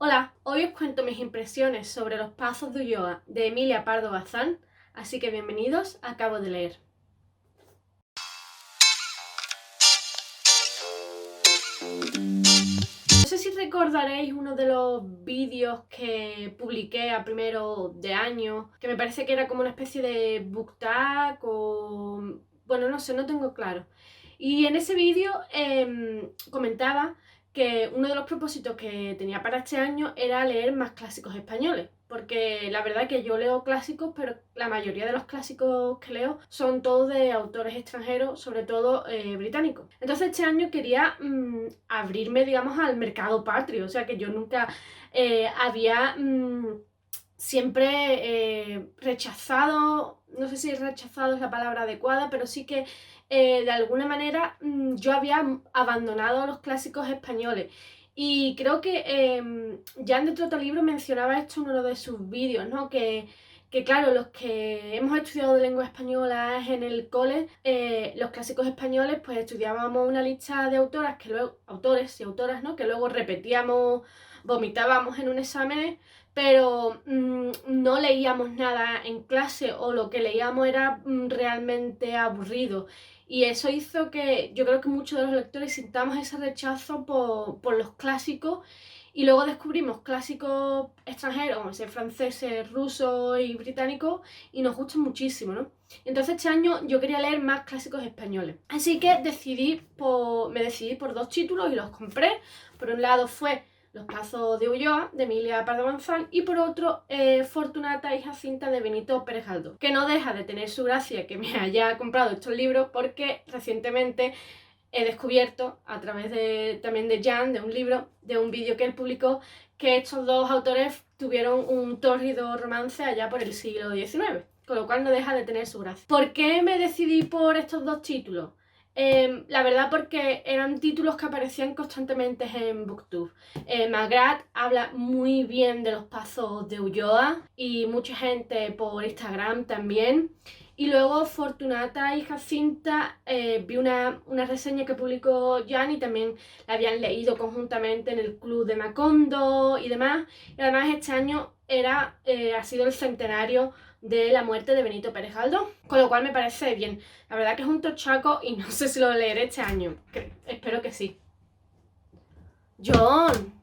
Hola, hoy os cuento mis impresiones sobre Los Pazos de Ulloa de Emilia Pardo Bazán, así que bienvenidos, acabo de leer. No sé si recordaréis uno de los vídeos que publiqué a primero de año, que me parece que era como una especie de book tag o... bueno, no sé, no tengo claro. Y en ese vídeo comentaba que uno de los propósitos que tenía para este año era leer más clásicos españoles, porque la verdad que yo leo clásicos, pero la mayoría de los clásicos que leo son todos de autores extranjeros, sobre todo británicos. Entonces este año quería abrirme, digamos, al mercado patrio, o sea que yo nunca había... siempre rechazado, no sé si rechazado es la palabra adecuada, pero sí que de alguna manera yo había abandonado los clásicos españoles. Y creo que Jan de Trotalibro mencionaba esto en uno de sus vídeos, ¿no? Que claro, los que hemos estudiado de lengua española en el cole, los clásicos españoles, pues estudiábamos una lista de autoras que luego, autores y autoras, ¿no? Que luego repetíamos, vomitábamos en un examen, pero no leíamos nada en clase o lo que leíamos era realmente aburrido. Y eso hizo que yo creo que muchos de los lectores sintamos ese rechazo por los clásicos y luego descubrimos clásicos extranjeros, como ser franceses, rusos y británicos, y nos gustan muchísimo, ¿no? Entonces este año yo quería leer más clásicos españoles. Así que me decidí por dos títulos y los compré. Por un lado fue Los Pazos de Ulloa, de Emilia Pardo Bazán, y por otro, Fortunata y Jacinta, de Benito Pérez Galdós, que no deja de tener su gracia que me haya comprado estos libros porque recientemente he descubierto, a través también de Jan, de un libro, de un vídeo que él publicó, que estos dos autores tuvieron un tórrido romance allá por el siglo XIX, con lo cual no deja de tener su gracia. ¿Por qué me decidí por estos dos títulos? La verdad porque eran títulos que aparecían constantemente en Booktube. Magrat habla muy bien de Los Pazos de Ulloa y mucha gente por Instagram también. Y luego Fortunata y Jacinta, vi una reseña que publicó Jan y también la habían leído conjuntamente en el Club de Macondo y demás. Y además este año ha sido el centenario de la muerte de Benito Pérez Galdós, con lo cual me parece bien. La verdad que es un tochaco y no sé si lo leeré este año. Espero que sí. John.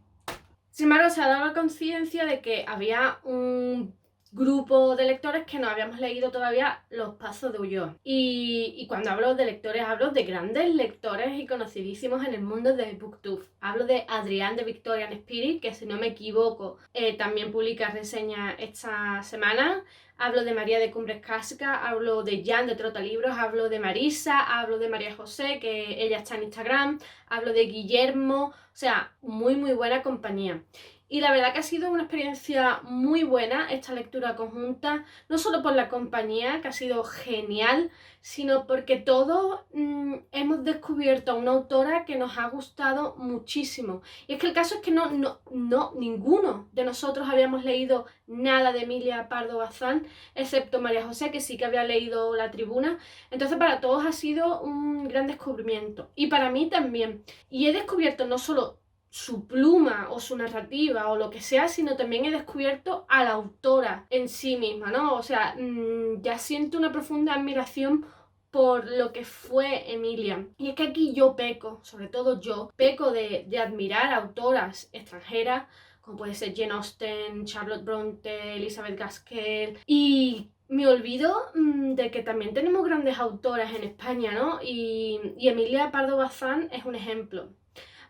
Sin embargo, se ha dado la conciencia de que había un grupo de lectores que no habíamos leído todavía Los Pazos de Ulloa. Y cuando hablo de lectores, hablo de grandes lectores y conocidísimos en el mundo de Booktube. Hablo de Adrián de Victorian Spirit, que si no me equivoco, también publica reseñas esta semana. Hablo de María de Cumbres Clásicas, hablo de Jan de Trotalibros, hablo de Marisa, hablo de María José, que ella está en Instagram, hablo de Guillermo, o sea, muy muy buena compañía. Y la verdad que ha sido una experiencia muy buena esta lectura conjunta, no solo por la compañía, que ha sido genial, sino porque todos hemos descubierto a una autora que nos ha gustado muchísimo. Y es que el caso es que ninguno de nosotros habíamos leído nada de Emilia Pardo Bazán, excepto María José, que sí que había leído La Tribuna. Entonces para todos ha sido un gran descubrimiento. Y para mí también. Y he descubierto no solo su pluma o su narrativa o lo que sea, sino también he descubierto a la autora en sí misma, ¿no? O sea, ya siento una profunda admiración por lo que fue Emilia. Y es que aquí yo peco, sobre todo yo, peco de admirar a autoras extranjeras, como puede ser Jane Austen, Charlotte Bronte, Elizabeth Gaskell, y me olvido de que también tenemos grandes autoras en España, ¿no? Y Emilia Pardo Bazán es un ejemplo.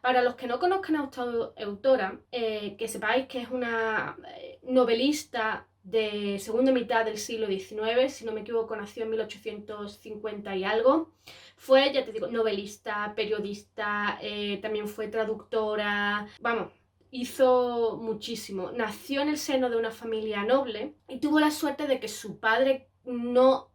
Para los que no conozcan a esta autora, que sepáis que es una novelista de segunda mitad del siglo XIX, si no me equivoco, nació en 1850 y algo. Fue, ya te digo, novelista, periodista, también fue traductora, vamos, hizo muchísimo. Nació en el seno de una familia noble y tuvo la suerte de que su padre no...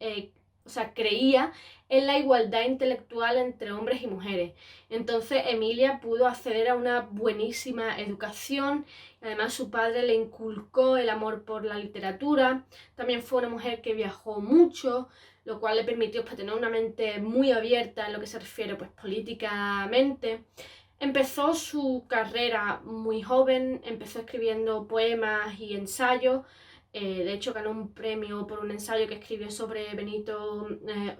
creía en la igualdad intelectual entre hombres y mujeres. Entonces Emilia pudo acceder a una buenísima educación. Además su padre le inculcó el amor por la literatura. También fue una mujer que viajó mucho, lo cual le permitió pues, tener una mente muy abierta en lo que se refiere pues, políticamente. Empezó su carrera muy joven, empezó escribiendo poemas y ensayos. De hecho, ganó un premio por un ensayo que escribió sobre Benito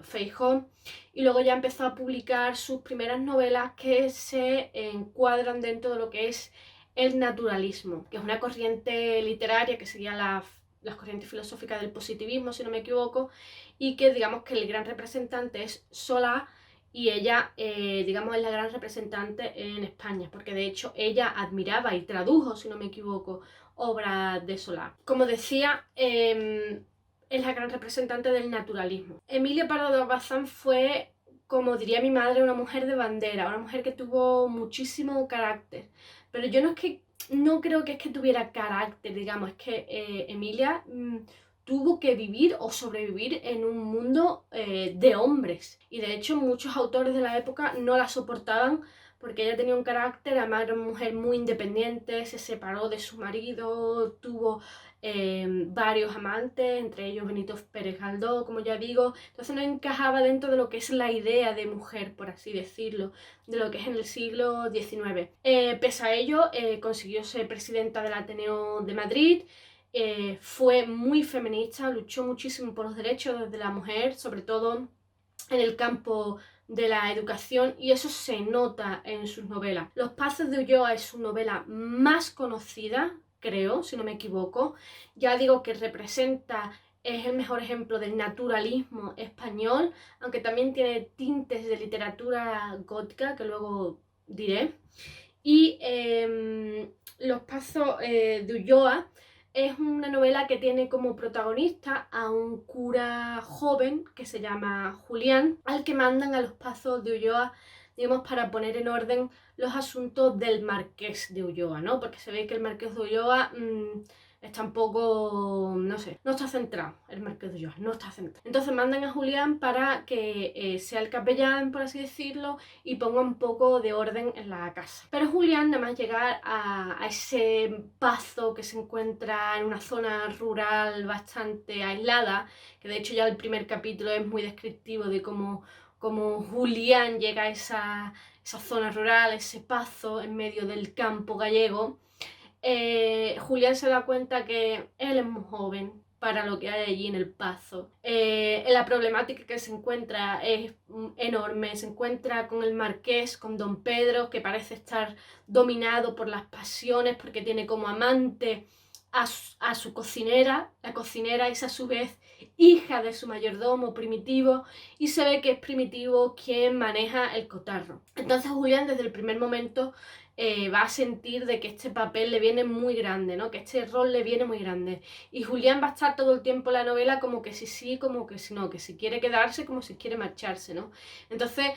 Feijó. Y luego ya empezó a publicar sus primeras novelas que se encuadran dentro de lo que es el naturalismo, que es una corriente literaria que seguía las corrientes filosóficas del positivismo, si no me equivoco, y que digamos que el gran representante es Solá, y ella, digamos, es la gran representante en España, porque de hecho ella admiraba y tradujo, si no me equivoco, obras de Solá. Como decía, es la gran representante del naturalismo. Emilia Pardo de Bazán fue, como diría mi madre, una mujer de bandera, una mujer que tuvo muchísimo carácter. Pero yo no creo que es que tuviera carácter, digamos, es que Emilia tuvo que vivir o sobrevivir en un mundo de hombres. Y de hecho muchos autores de la época no la soportaban porque ella tenía un carácter, además era una mujer muy independiente, se separó de su marido, tuvo varios amantes, entre ellos Benito Pérez Galdós, como ya digo, entonces no encajaba dentro de lo que es la idea de mujer, por así decirlo, de lo que es en el siglo XIX. Pese a ello, consiguió ser presidenta del Ateneo de Madrid. Fue muy feminista, luchó muchísimo por los derechos de la mujer, sobre todo en el campo de la educación, y eso se nota en sus novelas. Los Pazos de Ulloa es su novela más conocida, creo, si no me equivoco. Ya digo que representa, es el mejor ejemplo del naturalismo español, aunque también tiene tintes de literatura gótica, que luego diré. Y Los Pazos de Ulloa es una novela que tiene como protagonista a un cura joven que se llama Julián, al que mandan a Los Pazos de Ulloa, digamos, para poner en orden los asuntos del Marqués de Ulloa, ¿no? Porque se ve que el Marqués de Ulloa está un poco, no sé, no está centrado, el Marqués de Ulloa, no está centrado. Entonces mandan a Julián para que sea el capellán, por así decirlo, y ponga un poco de orden en la casa. Pero Julián, nada más llegar a ese pazo que se encuentra en una zona rural bastante aislada, que de hecho ya el primer capítulo es muy descriptivo de cómo Julián llega a esa zona rural, ese pazo en medio del campo gallego. Julián se da cuenta que él es muy joven para lo que hay allí en el Pazo. La problemática que se encuentra es enorme. Se encuentra con el marqués, con don Pedro, que parece estar dominado por las pasiones porque tiene como amante a su cocinera. La cocinera es a su vez hija de su mayordomo Primitivo, y se ve que es Primitivo quien maneja el cotarro. Entonces Julián desde el primer momento va a sentir de que este papel le viene muy grande, ¿no? Que este rol le viene muy grande. Y Julián va a estar todo el tiempo en la novela como que sí, como que si no, que si quiere quedarse, como si quiere marcharse, ¿no? Entonces,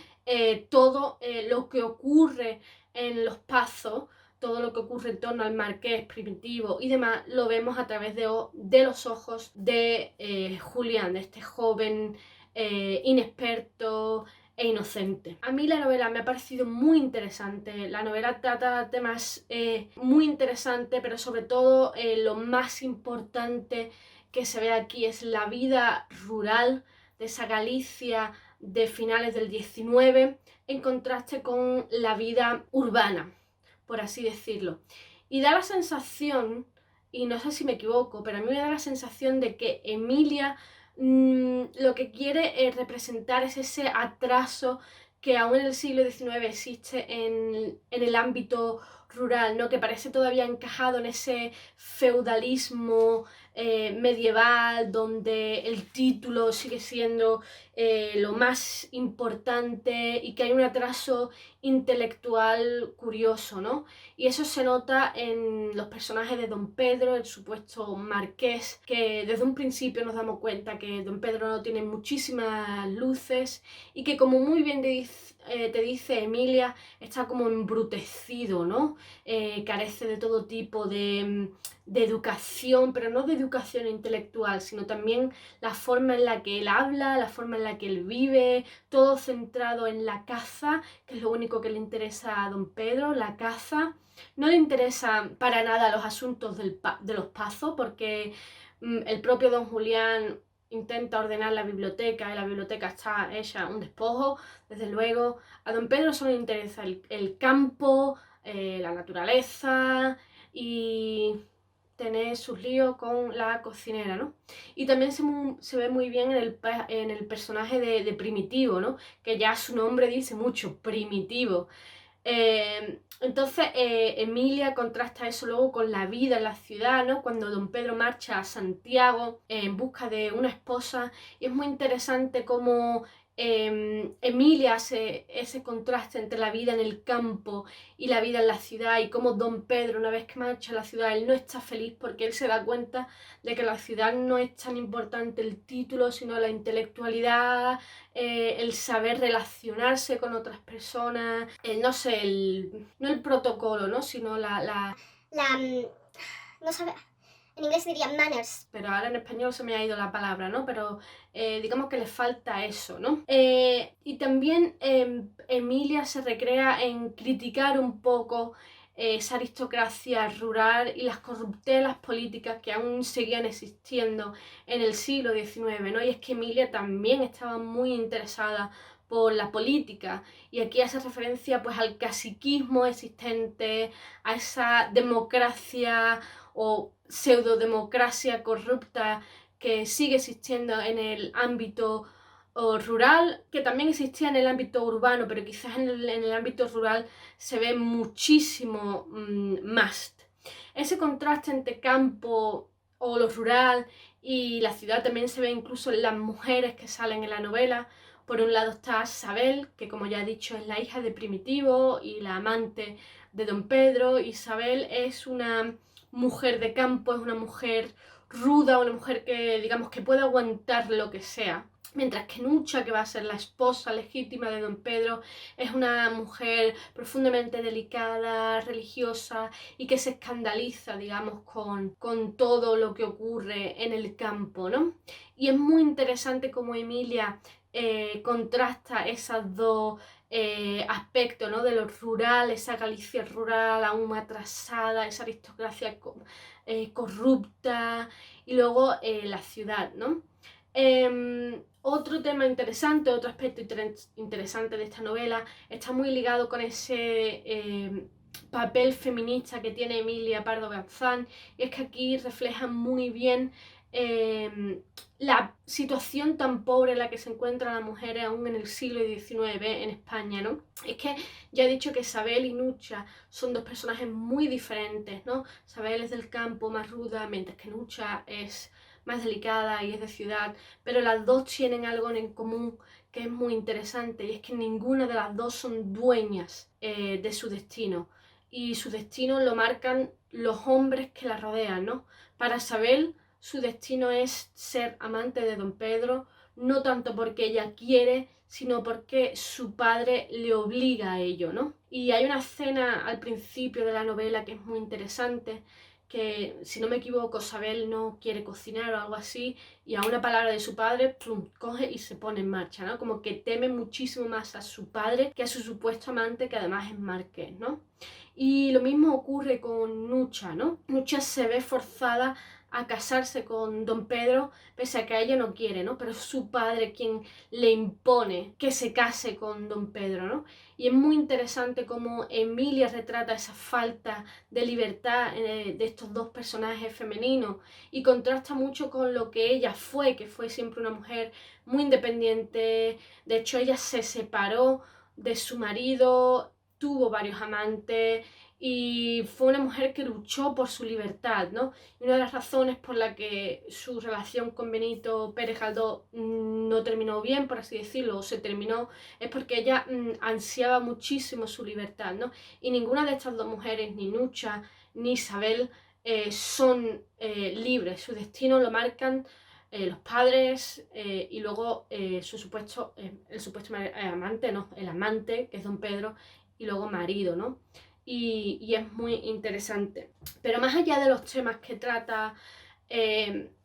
todo lo que ocurre en Los Pazos, todo lo que ocurre en torno al marqués Primitivo y demás, lo vemos a través de los ojos de Julián, de este joven inexperto e inocente. A mí la novela me ha parecido muy interesante. La novela trata temas muy interesantes, pero sobre todo lo más importante que se ve aquí es la vida rural de esa Galicia de finales del 19 en contraste con la vida urbana, por así decirlo. Y da la sensación, y no sé si me equivoco, pero a mí me da la sensación de que Emilia lo que quiere representar es ese atraso que aún en el siglo XIX existe en el ámbito rural, ¿no? Que parece todavía encajado en ese feudalismo medieval, donde el título sigue siendo lo más importante y que hay un atraso intelectual curioso, ¿no? Y eso se nota en los personajes de Don Pedro, el supuesto marqués, que desde un principio nos damos cuenta que Don Pedro no tiene muchísimas luces y que, como muy bien te dice Emilia, está como embrutecido, ¿no? Carece de todo tipo de educación, pero no de educación intelectual, sino también la forma en la que él habla, la forma en la que él vive, todo centrado en la caza, que es lo único que le interesa a don Pedro, la caza. No le interesa para nada los asuntos de los Pazos, porque el propio don Julián intenta ordenar la biblioteca y la biblioteca está hecha un despojo, desde luego. A don Pedro solo le interesa el campo, la naturaleza y tener sus líos con la cocinera, ¿no? Y también se ve muy bien en el personaje de Primitivo, ¿no? Que ya su nombre dice mucho, Primitivo. Entonces Emilia contrasta eso luego con la vida en la ciudad, ¿no? Cuando don Pedro marcha a Santiago en busca de una esposa, y es muy interesante cómo Emilia hace ese contraste entre la vida en el campo y la vida en la ciudad, y cómo don Pedro, una vez que marcha a la ciudad, él no está feliz porque él se da cuenta de que la ciudad no es tan importante el título, sino la intelectualidad, el saber relacionarse con otras personas, no sé, no el protocolo, ¿no? Sino no sabe, en inglés diría manners. Pero ahora en español se me ha ido la palabra, ¿no? Pero digamos que le falta eso, ¿no? Y también Emilia se recrea en criticar un poco esa aristocracia rural y las corruptelas políticas que aún seguían existiendo en el siglo XIX, ¿no? Y es que Emilia también estaba muy interesada por la política, y aquí hace referencia pues al caciquismo existente, a esa democracia o pseudodemocracia corrupta que sigue existiendo en el ámbito rural, que también existía en el ámbito urbano, pero quizás en el ámbito rural se ve muchísimo más. Ese contraste entre campo o lo rural y la ciudad también se ve incluso en las mujeres que salen en la novela. Por un lado está Isabel, que como ya he dicho es la hija de Primitivo y la amante de don Pedro. Isabel es una mujer de campo, es una mujer ruda, una mujer que digamos que puede aguantar lo que sea. Mientras que Nucha, que va a ser la esposa legítima de don Pedro, es una mujer profundamente delicada, religiosa y que se escandaliza, digamos, con todo lo que ocurre en el campo, ¿no? Y es muy interesante cómo Emilia contrasta esas dos aspectos, ¿no? De lo rural, esa Galicia rural aún atrasada, esa aristocracia corrupta, y luego la ciudad, ¿no? Otro tema interesante, otro aspecto interesante de esta novela está muy ligado con ese papel feminista que tiene Emilia Pardo Bazán, y es que aquí refleja muy bien la situación tan pobre en la que se encuentran las mujeres aún en el siglo XIX en España, ¿no? Es que ya he dicho que Isabel y Nucha son dos personajes muy diferentes, ¿no? Isabel es del campo, más ruda, mientras que Nucha es más delicada y es de ciudad, pero las dos tienen algo en común que es muy interesante, y es que ninguna de las dos son dueñas de su destino, y su destino lo marcan los hombres que la rodean, ¿no? Para Isabel su destino es ser amante de don Pedro, no tanto porque ella quiere, sino porque su padre le obliga a ello, ¿no? Y hay una escena al principio de la novela que es muy interesante, que si no me equivoco Isabel no quiere cocinar o algo así, y a una palabra de su padre, plum, coge y se pone en marcha, ¿no? Como que teme muchísimo más a su padre que a su supuesto amante, que además es marqués, ¿no? Y lo mismo ocurre con Nucha, ¿no? Nucha se ve forzada a casarse con don Pedro, pese a que ella no quiere, ¿no? Pero es su padre quien le impone que se case con don Pedro, ¿no? Y es muy interesante cómo Emilia retrata esa falta de libertad de estos dos personajes femeninos, y contrasta mucho con lo que ella fue, que fue siempre una mujer muy independiente. De hecho, ella se separó de su marido, tuvo varios amantes y fue una mujer que luchó por su libertad, ¿no? Y una de las razones por la que su relación con Benito Pérez Galdós no terminó bien, por así decirlo, o se terminó, es porque ella ansiaba muchísimo su libertad, ¿no? Y ninguna de estas dos mujeres, ni Nucha ni Isabel, son libres. Su destino lo marcan los padres y luego el supuesto amante, no, el amante, que es don Pedro, y luego marido, ¿no? Y es muy interesante. Pero más allá de los temas que trata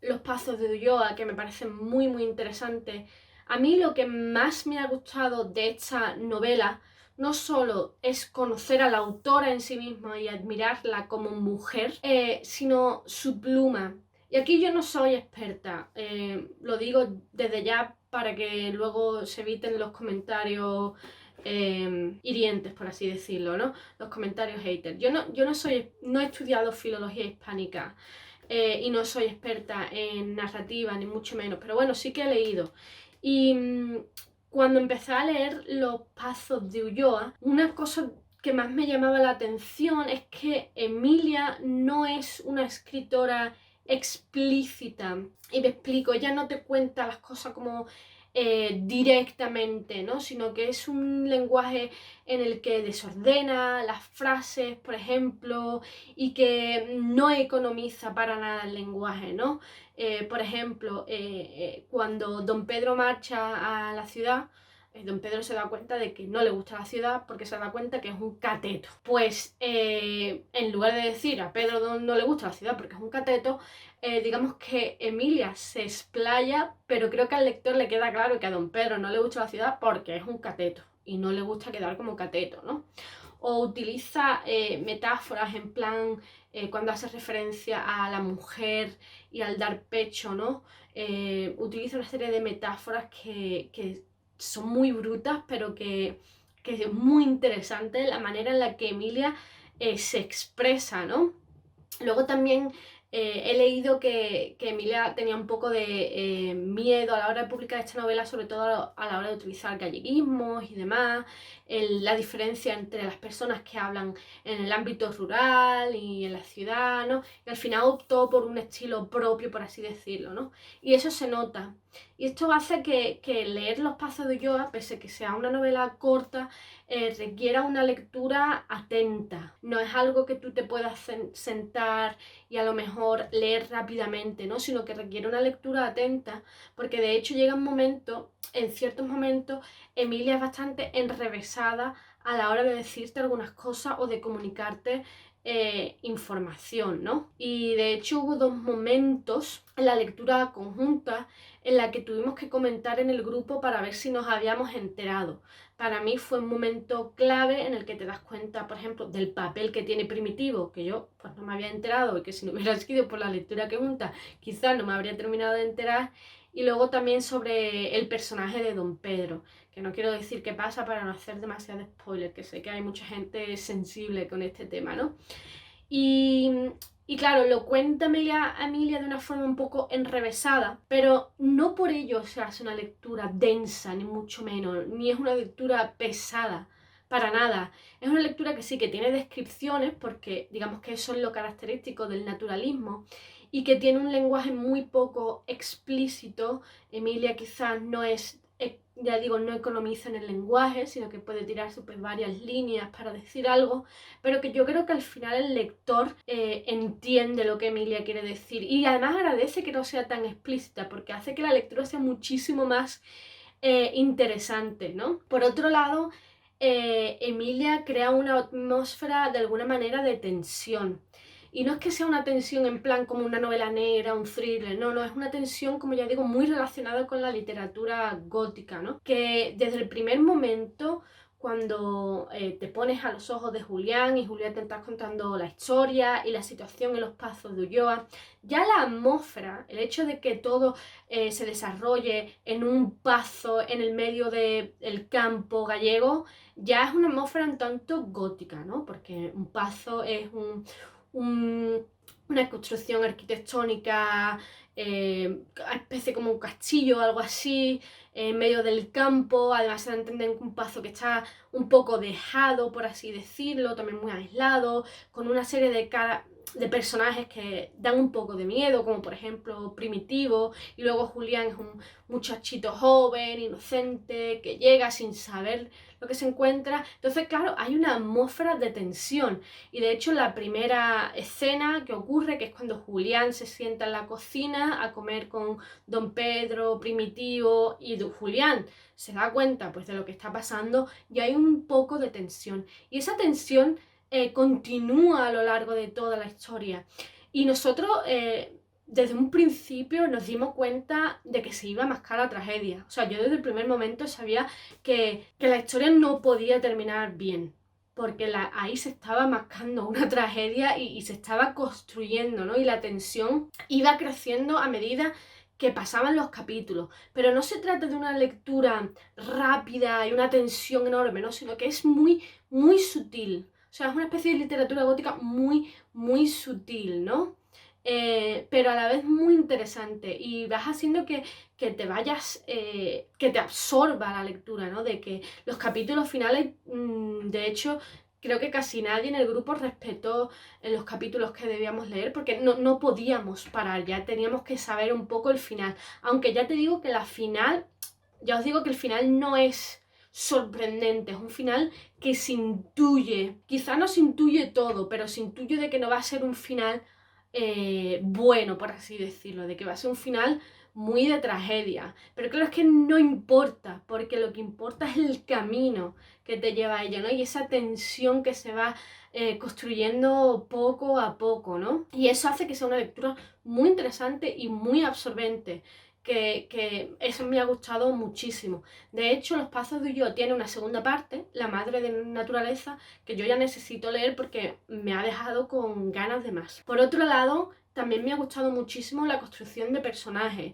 los pasos de Ulloa, que me parecen muy muy interesantes, a mí lo que más me ha gustado de esta novela no solo es conocer a la autora en sí misma y admirarla como mujer, sino su pluma. Y aquí yo no soy experta, lo digo desde ya para que luego se eviten los comentarios hirientes, por así decirlo, ¿no? Los comentarios haters. No he estudiado filología hispánica y no soy experta en narrativa, ni mucho menos, pero bueno, sí que he leído. Y cuando empecé a leer Los Pazos de Ulloa, una cosa que más me llamaba la atención es que Emilia no es una escritora explícita. Y me explico, ella no te cuenta las cosas como directamente, ¿no? Sino que es un lenguaje en el que desordena las frases, por ejemplo, y que no economiza para nada el lenguaje, ¿no? Por ejemplo, cuando don Pedro marcha a la ciudad, don Pedro se da cuenta de que no le gusta la ciudad porque se da cuenta que es un cateto. Pues en lugar de decir a Pedro no le gusta la ciudad porque es un cateto, digamos que Emilia se explaya, pero creo que al lector le queda claro que a don Pedro no le gusta la ciudad porque es un cateto y no le gusta quedar como cateto, ¿no? O utiliza metáforas en plan cuando hace referencia a la mujer y al dar pecho, ¿no? Utiliza una serie de metáforas que son muy brutas, pero que es muy interesante la manera en la que Emilia se expresa, ¿no? Luego también he leído que Emilia tenía un poco de miedo a la hora de publicar esta novela, sobre todo a la hora de utilizar galleguismos y demás, la diferencia entre las personas que hablan en el ámbito rural y en la ciudad, ¿no? Y al final optó por un estilo propio, por así decirlo, ¿no? Y eso se nota. Y esto hace que leer Los Pazos de Ulloa, pese a que sea una novela corta, requiera una lectura atenta. No es algo que tú te puedas sentar y a lo mejor leer rápidamente, ¿no? Sino que requiere una lectura atenta, porque de hecho llega un momento, en ciertos momentos, Emilia es bastante enrevesada a la hora de decirte algunas cosas o de comunicarte información, ¿no? Y de hecho hubo 2 momentos en la lectura conjunta en la que tuvimos que comentar en el grupo para ver si nos habíamos enterado. Para mí fue un momento clave en el que te das cuenta, por ejemplo, del papel que tiene Primitivo, que yo pues no me había enterado y que si no hubiera sido por la lectura que junta, quizás no me habría terminado de enterar. Y luego también sobre el personaje de don Pedro, que no quiero decir qué pasa para no hacer demasiado spoiler, que sé que hay mucha gente sensible con este tema, ¿no? Y claro, lo cuenta Emilia de una forma un poco enrevesada, pero no por ello se hace una lectura densa, ni mucho menos, ni es una lectura pesada, para nada. Es una lectura que sí que tiene descripciones, porque digamos que eso es lo característico del naturalismo, y que tiene un lenguaje muy poco explícito. Emilia quizás no es, ya digo, no economiza en el lenguaje, sino que puede tirar pues, varias líneas para decir algo, pero que yo creo que al final el lector entiende lo que Emilia quiere decir y además agradece que no sea tan explícita porque hace que la lectura sea muchísimo más interesante, ¿no? Por otro lado, Emilia crea una atmósfera de alguna manera de tensión. Y no es que sea una tensión en plan como una novela negra, un thriller, no, es una tensión, como ya digo, muy relacionada con la literatura gótica, ¿no? Que desde el primer momento, cuando te pones a los ojos de Julián y Julián te está contando la historia y la situación en los Pazos de Ulloa, ya la atmósfera, el hecho de que todo se desarrolle en un pazo en el medio del campo gallego, ya es una atmósfera un tanto gótica, ¿no? Porque un pazo es una construcción arquitectónica, especie como un castillo o algo así, en medio del campo. Además se entiende un pazo que está un poco dejado, por así decirlo, también muy aislado, con una serie de personajes que dan un poco de miedo, como por ejemplo Primitivo, y luego Julián es un muchachito joven, inocente, que llega sin saber lo que se encuentra. Entonces, claro, hay una atmósfera de tensión. Y de hecho, la primera escena que ocurre, que es cuando Julián se sienta en la cocina a comer con don Pedro, Primitivo, y Julián se da cuenta pues, de lo que está pasando, y hay un poco de tensión. Y esa tensión continúa a lo largo de toda la historia. Y nosotros desde un principio nos dimos cuenta de que se iba a mascar la tragedia. O sea, yo desde el primer momento sabía que la historia no podía terminar bien. porque ahí se estaba mascando una tragedia y se estaba construyendo, ¿no? Y la tensión iba creciendo a medida que pasaban los capítulos. Pero no se trata de una lectura rápida y una tensión enorme, ¿no? Sino que es muy, muy sutil. O sea, es una especie de literatura gótica muy, muy sutil, ¿no? Pero a la vez muy interesante, y vas haciendo que te vayas, que te absorba la lectura, ¿no? De que los capítulos finales, de hecho, creo que casi nadie en el grupo respetó los capítulos que debíamos leer, porque no podíamos parar, ya teníamos que saber un poco el final. Aunque ya te digo que ya os digo que el final no es sorprendente, es un final que se intuye, quizá no se intuye todo, pero se intuye de que no va a ser un final bueno, por así decirlo, de que va a ser un final muy de tragedia. Pero claro, es que no importa, porque lo que importa es el camino que te lleva a ella, ¿no? Y esa tensión que se va construyendo poco a poco, ¿no? Y eso hace que sea una lectura muy interesante y muy absorbente. Que eso me ha gustado muchísimo. De hecho, Los Pazos de Ulloa tiene una segunda parte, La Madre de Naturaleza, que yo ya necesito leer porque me ha dejado con ganas de más. Por otro lado, también me ha gustado muchísimo la construcción de personajes.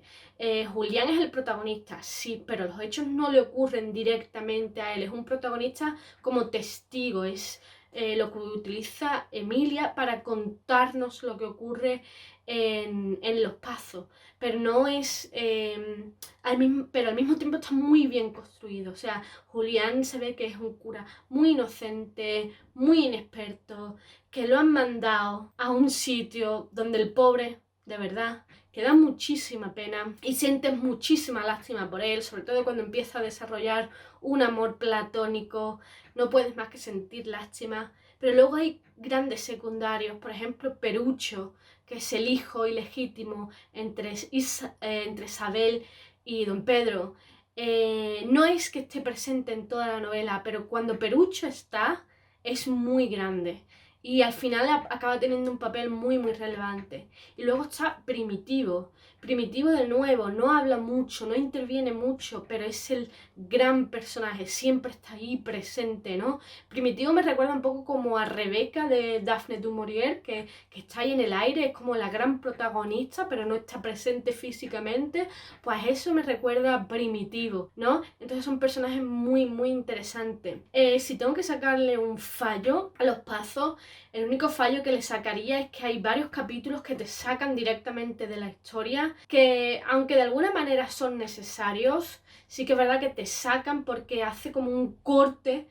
Julián es el protagonista, sí, pero los hechos no le ocurren directamente a él. Es un protagonista como testigo, es lo que utiliza Emilia para contarnos lo que ocurre en Los Pazos. Pero no es... pero al mismo tiempo está muy bien construido. O sea, Julián se ve que es un cura muy inocente, muy inexperto, que lo han mandado a un sitio donde el pobre, de verdad, que da muchísima pena y sientes muchísima lástima por él, sobre todo cuando empieza a desarrollar un amor platónico, no puedes más que sentir lástima. Pero luego hay grandes secundarios, por ejemplo Perucho, que es el hijo ilegítimo entre Isabel y don Pedro. No es que esté presente en toda la novela, pero cuando Perucho está, es muy grande. Y al final acaba teniendo un papel muy, muy relevante. Y luego está Primitivo. Primitivo de nuevo, no habla mucho, no interviene mucho, pero es el gran personaje, siempre está ahí presente, ¿no? Primitivo me recuerda un poco como a Rebeca de Daphne du Maurier, que está ahí en el aire, es como la gran protagonista, pero no está presente físicamente. Pues eso me recuerda a Primitivo, ¿no? Entonces son personajes muy, muy interesantes. Si tengo que sacarle un fallo a Los Pazos, el único fallo que le sacaría es que hay varios capítulos que te sacan directamente de la historia, que aunque de alguna manera son necesarios, sí que es verdad que te sacan porque hace como un corte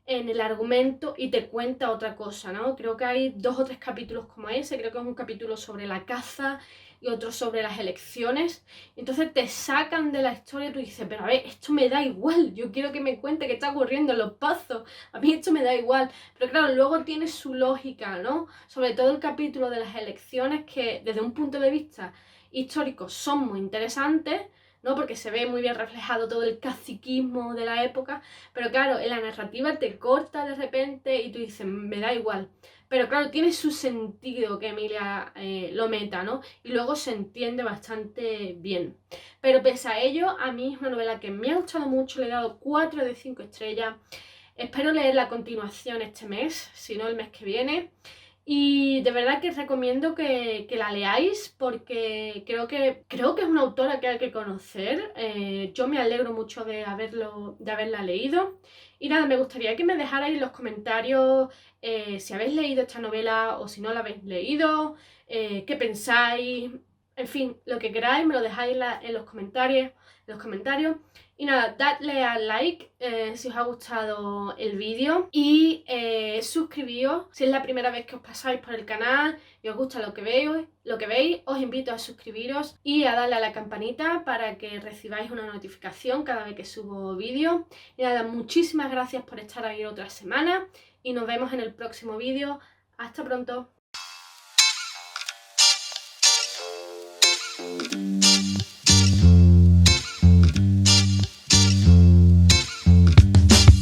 en el argumento y te cuenta otra cosa, ¿no? Creo que hay 2 o 3 capítulos como ese, creo que es un capítulo sobre la caza y otro sobre las elecciones. Entonces te sacan de la historia y tú dices, pero a ver, esto me da igual, yo quiero que me cuente qué está ocurriendo en Los Pazos, a mí esto me da igual. Pero claro, luego tiene su lógica, ¿no? Sobre todo el capítulo de las elecciones, que desde un punto de vista histórico son muy interesantes, ¿no? Porque se ve muy bien reflejado todo el caciquismo de la época, pero claro, en la narrativa te corta de repente y tú dices, me da igual. Pero claro, tiene su sentido que Emilia lo meta, ¿no? Y luego se entiende bastante bien. Pero pese a ello, a mí es una novela que me ha gustado mucho, le he dado 4 de 5 estrellas. Espero leer la continuación este mes, si no el mes que viene. Y de verdad que os recomiendo que la leáis, porque creo que es una autora que hay que conocer. Yo me alegro mucho de haberla leído. Y nada, me gustaría que me dejarais en los comentarios si habéis leído esta novela o si no la habéis leído, qué pensáis, en fin, lo que queráis, me lo dejáis en los comentarios. Y nada, dadle al like si os ha gustado el vídeo y suscribíos si es la primera vez que os pasáis por el canal y os gusta lo que veis, os invito a suscribiros y a darle a la campanita para que recibáis una notificación cada vez que subo vídeo. Y nada, muchísimas gracias por estar ahí otra semana y nos vemos en el próximo vídeo. Hasta pronto.